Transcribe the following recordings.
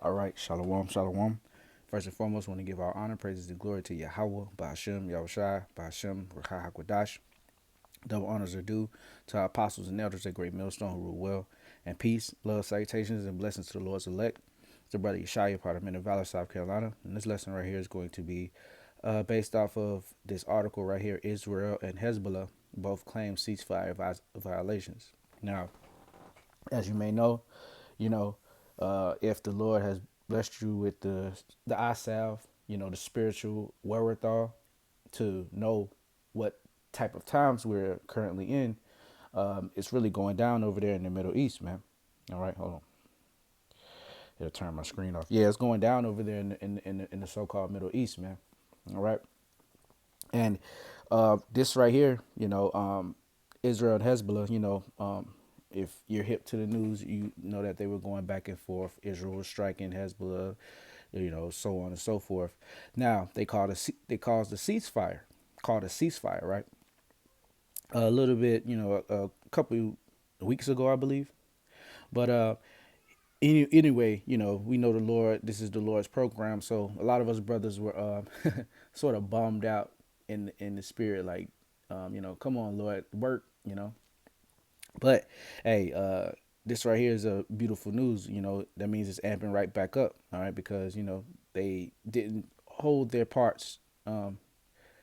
All right, shalom, shalom. First and foremost, I want to give our honor, praises, and glory to Yahweh, Ba'ashem, Yahushai, Ba'ashem, Ruchai HaKodash. Double honors are due to our apostles and elders, that great millstone who rule well. And peace, love, salutations, and blessings to the Lord's elect. It's the brother Yeshaya, part of Men of Valor, South Carolina. And this lesson right here is going to be based off of this article right here. Israel and Hezbollah both claim ceasefire violations. Now, as you may know, you know, if the Lord has blessed you with the eye salve, the spiritual wherewithal to know what type of times we're currently in, it's really going down over there in the Middle East, man. All right, hold on. It'll turn my screen off. Yeah, it's going down over there in the so-called Middle East, man. All right, and this right here, Israel and Hezbollah, if you're hip to the news, you know that they were going back and forth. Israel was striking Hezbollah, so on and so forth. Now they caused a ceasefire, right? A little bit, a couple weeks ago, I believe. But anyway, we know the Lord. This is the Lord's program, so a lot of us brothers were sort of bummed out in the spirit, like, come on, Lord, work, But hey, this right here is a beautiful news. That means it's amping right back up. All right, because they didn't hold their parts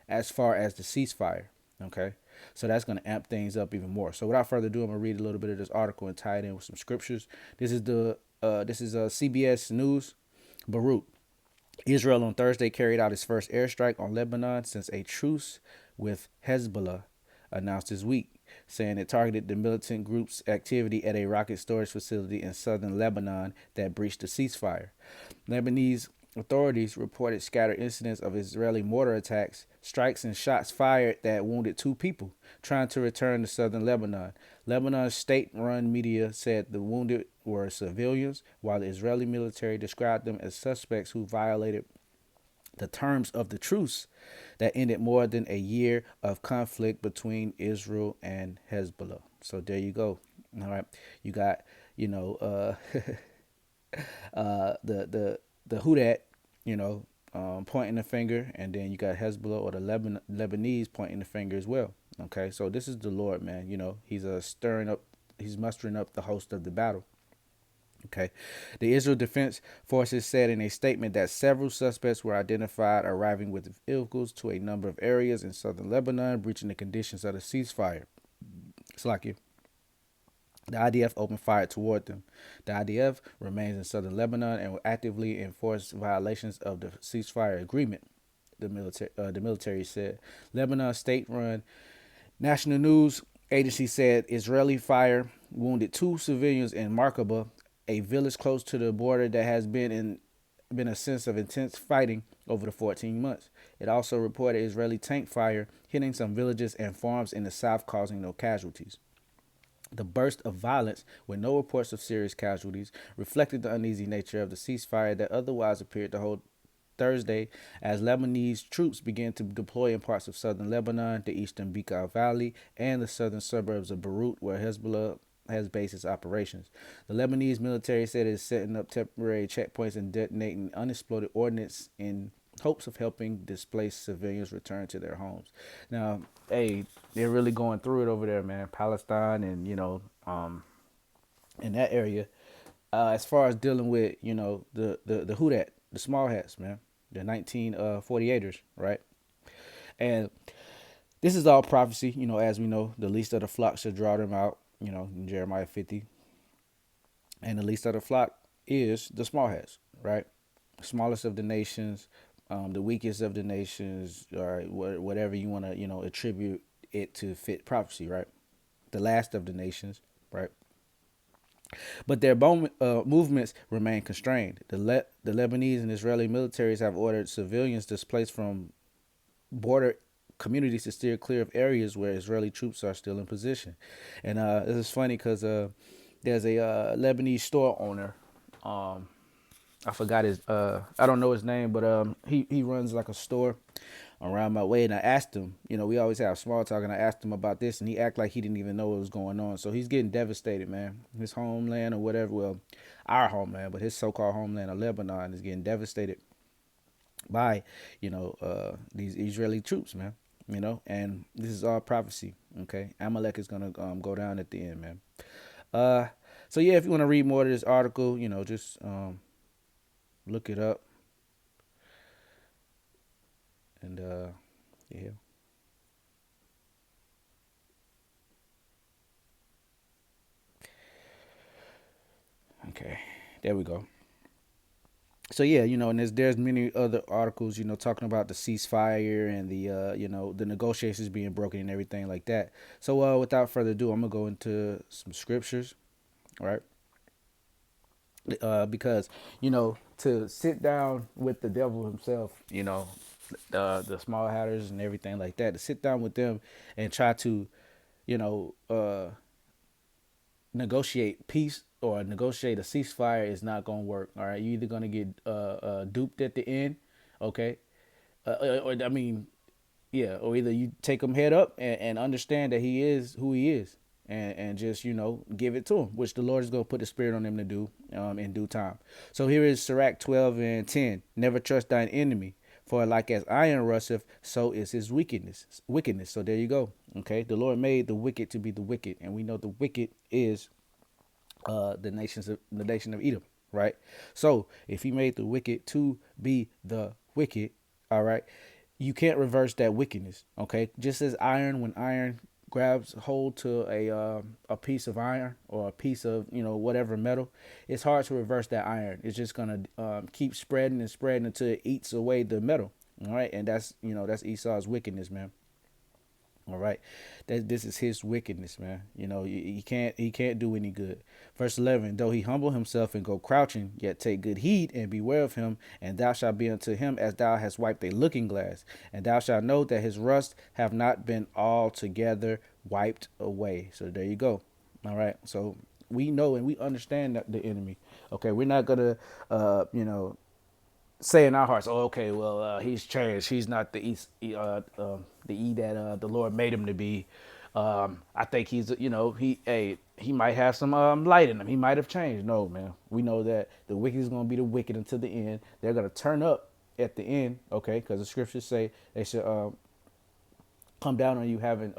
as far as the ceasefire. Okay, so that's going to amp things up even more. So without further ado, I'm gonna read a little bit of this article and tie it in with some scriptures. This is CBS News. Beirut. Israel on Thursday carried out its first airstrike on Lebanon since a truce with Hezbollah announced this week, saying it targeted the militant group's activity at a rocket storage facility in southern Lebanon that breached the ceasefire. Lebanese authorities reported scattered incidents of Israeli mortar attacks, strikes, and shots fired that wounded two people trying to return to southern Lebanon. Lebanon's state-run media said the wounded were civilians, while the Israeli military described them as suspects who violated the terms of the truce that ended more than a year of conflict between Israel and Hezbollah. So there you go. All right, you got the who that pointing the finger, and then you got Hezbollah or the Lebanese pointing the finger as well. Okay, so this is the Lord, man. He's he's mustering up the host of the battle. Okay. The Israel Defense Forces said in a statement that several suspects were identified arriving with vehicles to a number of areas in southern Lebanon, breaching the conditions of the ceasefire. It's like you. The IDF opened fire toward them. The IDF remains in southern Lebanon and will actively enforce violations of the ceasefire agreement, the military said. Lebanon state-run national news agency said Israeli fire wounded two civilians in Markaba, a village close to the border that has been a sense of intense fighting over the 14 months. It also reported Israeli tank fire hitting some villages and farms in the south, causing no casualties. The burst of violence, with no reports of serious casualties, reflected the uneasy nature of the ceasefire that otherwise appeared to hold Thursday as Lebanese troops began to deploy in parts of southern Lebanon, the eastern Bekaa Valley, and the southern suburbs of Beirut, where Hezbollah has based its operations. The Lebanese military said it is setting up temporary checkpoints and detonating unexploded ordnance in hopes of helping displaced civilians return to their homes. Now, hey, they're really going through it over there, man. Palestine and in that area. As far as dealing with the who that the small hats, man, the 1948ers, right? And this is all prophecy, as we know, the least of the flock should draw them out, in Jeremiah 50. And the least of the flock is the small hats, right? Smallest of the nations, the weakest of the nations, or whatever you want to, attribute it to fit prophecy, right? The last of the nations, right? But their movements remain constrained. The Lebanese and Israeli militaries have ordered civilians displaced from border communities to steer clear of areas where Israeli troops are still in position. And this is funny because there's a Lebanese store owner. I forgot his. I don't know his name, but he runs like a store around my way, and I asked him, we always have small talk, and I asked him about this, and he act like he didn't even know what was going on. So he's getting devastated, man. His homeland or whatever, well, our homeland, but his so-called homeland of Lebanon is getting devastated by, these Israeli troops, man. And this is all prophecy. Okay, Amalek is gonna go down at the end, man. Uh, so yeah, if you want to read more of this article, just look it up, and yeah. Okay, there we go. So yeah, and there's many other articles, talking about the ceasefire and the the negotiations being broken and everything like that. So without further ado, I'm gonna go into some scriptures, right? Because to sit down with the devil himself, the small hatters and everything like that, to sit down with them and try to, you know, uh, negotiate peace or negotiate a ceasefire is not gonna work. All right, you're either gonna get duped at the end, okay, or I mean, yeah, or either you take him head up and understand that he is who he is, and just give it to him, which the Lord is gonna put the spirit on him to do in due time. So here is Sirach 12:10. Never trust thine enemy, for like as iron rusteth, so is his wickedness. Wickedness. So there you go. Okay, the Lord made the wicked to be the wicked, and we know the wicked is the nation of Edom, right? So if he made the wicked to be the wicked, all right, you can't reverse that wickedness, okay? Just as iron, when iron grabs hold to a piece of iron or a piece of whatever metal, it's hard to reverse that iron. It's just gonna keep spreading and spreading until it eats away the metal, all right? And that's Esau's wickedness, man. All right, that this is his wickedness, man. He can't do any good. Verse 11: Though he humble himself and go crouching, yet take good heed and beware of him. And thou shalt be unto him as thou hast wiped a looking glass. And thou shalt know that his rust have not been altogether wiped away. So there you go. All right. So we know and we understand that the enemy. Okay, we're not gonna, say in our hearts, "Oh, okay, well, he's changed. He's not the E that the Lord made him to be." I think he's, he might have some light in him. He might have changed. No, man. We know that the wicked is going to be the wicked until the end. They're going to turn up at the end, okay? Because the scriptures say they should come down on you having,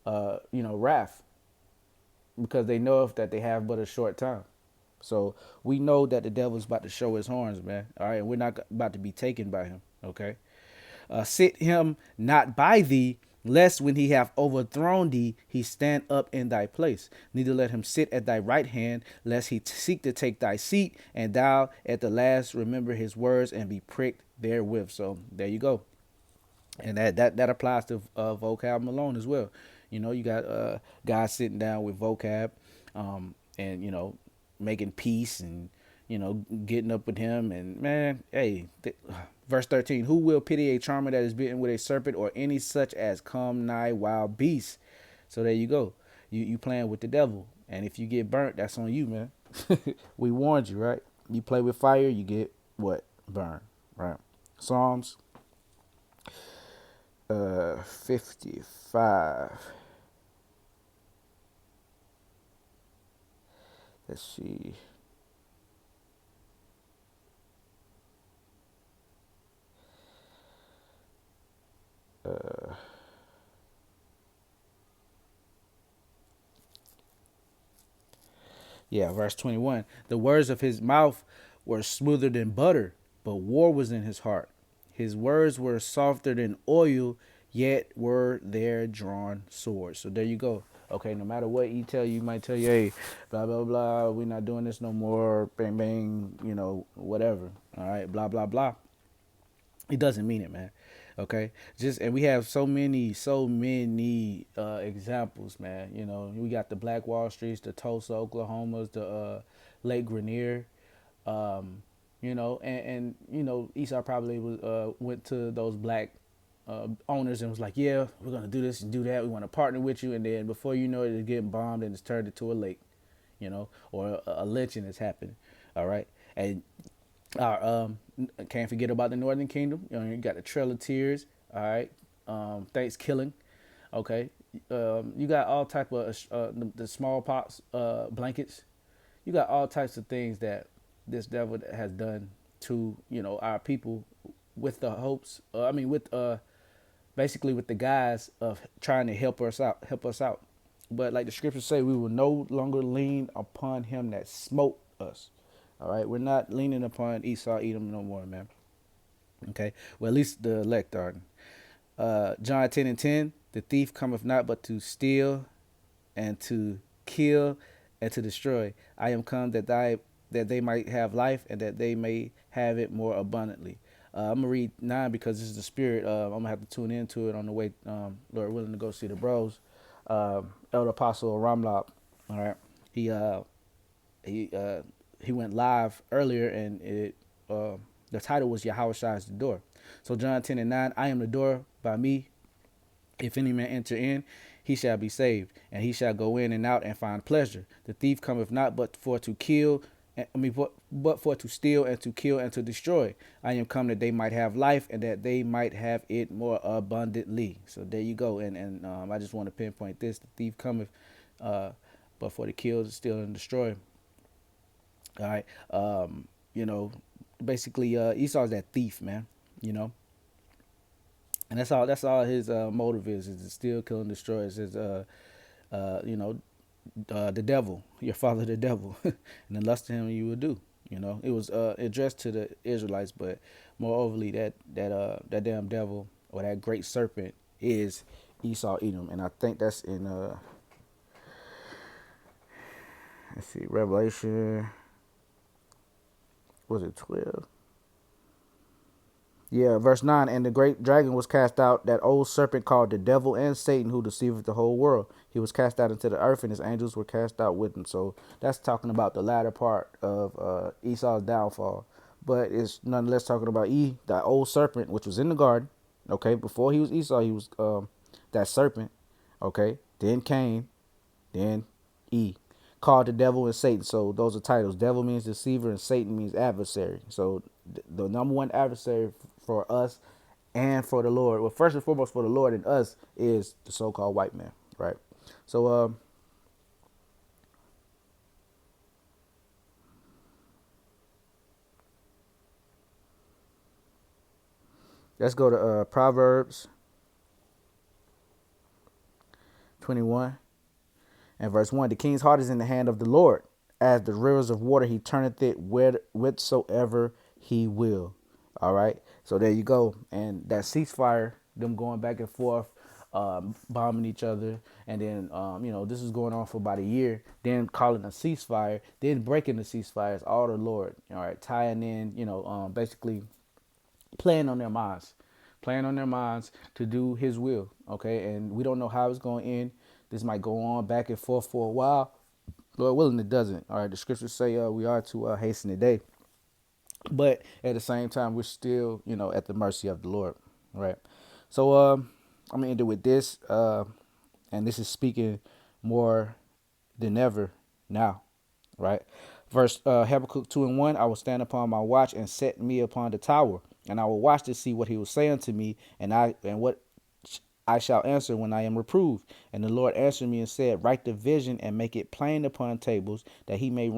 wrath, because they know that they have but a short time. So we know that the devil's about to show his horns, man. All right, and we're not about to be taken by him. Okay, sit him not by thee, lest when he have overthrown thee, he stand up in thy place. Neither let him sit at thy right hand, lest he seek to take thy seat, and thou at the last remember his words and be pricked therewith. So there you go, and that applies to vocab Malone as well. You got guys sitting down with vocab, and making peace and getting up with him, and man, hey, verse 13: Who will pity a charmer that is bitten with a serpent, or any such as come nigh wild beasts? So there you go. You playing with the devil, and if you get burnt, that's on you, man. We warned you, right? You play with fire, you get what? Burn, right? Psalms 55. Let's see. Yeah, verse 21. The words of his mouth were smoother than butter, but war was in his heart. His words were softer than oil, yet were there drawn swords. So there you go. Okay, no matter what he tell you, he might tell you, hey, blah, blah, blah, we're not doing this no more, bang, bang, whatever. All right, blah, blah, blah. It doesn't mean it, man. Okay, just and we have so many examples, man. We got the Black Wall Streets, the Tulsa, Oklahomas, the Lake Grenier, and Esau probably went to those black owners and was like, yeah, we're gonna do this and do that. We want to partner with you, and then before you know it, it's getting bombed and it's turned into a lake, or a lynching is happening. All right, and can't forget about the Northern Kingdom. You got the Trail of Tears. All right, thanks killing. Okay, you got all type of the smallpox blankets. You got all types of things that this devil has done to our people with the hopes. With basically with the guise of trying to help us out. But like the scriptures say, we will no longer lean upon him that smote us. All right, we're not leaning upon Esau, Edom no more, man. Okay, well at least the elect are. John 10:10, the thief cometh not but to steal and to kill and to destroy. I am come that they might have life and that they may have it more abundantly. I'm gonna read 9 because this is the spirit. I'm gonna have to tune into it on the way, Lord willing, to go see the bros. Elder Apostle Ramlop. All right, he uh he uh he went live earlier, and it the title was Yahweh Shai is the door. So John 10:9, I am the door. By me if any man enter in, he shall be saved, and he shall go in and out and find pleasure. The thief cometh not but for to kill, but for to steal and to kill and to destroy. I am come that they might have life and that they might have it more abundantly. So there you go. And I just want to pinpoint this: the thief cometh, but for to kill, steal, and destroy. All right. You know, basically, Esau's that thief, man. You know, and that's all his motive is to steal, kill, and destroy. Is his you know the devil, your father the devil, and the lust to him you will do. It was addressed to the Israelites, but moreoverly that damn devil or that great serpent is Esau Edom, and I think that's in let's see, Revelation, was it 12? Yeah, verse 9. And the great dragon was cast out, that old serpent called the devil and Satan, who deceiveth the whole world. He was cast out into the earth, and his angels were cast out with him. So that's talking about the latter part of Esau's downfall. But it's nonetheless talking about that old serpent, which was in the garden. Okay, before he was Esau, he was that serpent. Okay, then Cain, then E, called the devil and Satan. So those are titles. Devil means deceiver and Satan means adversary. So the number one adversary for us and for the Lord, well, first and foremost for the Lord and us, is the so-called white man, right? So let's go to Proverbs 21 and verse 1. The king's heart is in the hand of the Lord. As the rivers of water, he turneth it whithersoever he will. All right. So there you go. And that ceasefire, them going back and forth, bombing each other. And then, this is going on for about a year. Then calling a ceasefire. Then breaking the ceasefire is all the Lord. All right. Tying in, basically playing on their minds. Playing on their minds to do his will. Okay. And we don't know how it's going to end. This might go on back and forth for a while. Lord willing, it doesn't. All right, the scriptures say we are to hasten the day, but at the same time, we're still, at the mercy of the Lord. Right. So I'm gonna end it with this, and this is speaking more than ever now. Right. Verse Habakkuk 2:1. I will stand upon my watch and set me upon the tower, and I will watch to see what he will say unto me, and what I shall answer when I am reproved. And the Lord answered me and said, write the vision and make it plain upon tables, that he may run